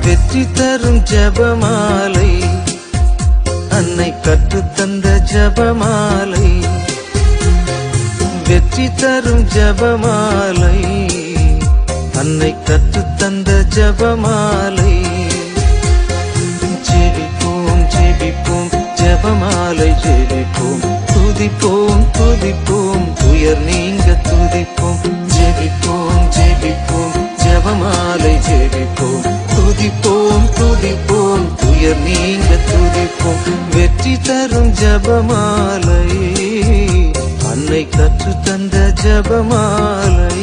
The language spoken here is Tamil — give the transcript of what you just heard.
வெற்றி தரும் ஜெபமாலை, அன்னை கற்றுத்தந்த ஜெபமாலை. வெற்றி தரும் ஜெபமாலை, அன்னை கற்றுத்தந்த ஜெபமாலை. ஜெபிப்போம் ஜெபிப்போம் ஜெபமாலை ஜெபிப்போம், துதிப்போம் துதிப்போம் துயர் நீங்க துதிப்போம். ஜெபிப்போம் ஜெபிப்போம் ஜெபமாலை ஜெபிப்போம், துதிப்போம் துதிப்போம் துயர் நீங்க துதிப்போம். வெற்றி தரும் ஜெபமாலை, அன்னை கற்றுத்தந்த ஜெபமாலை.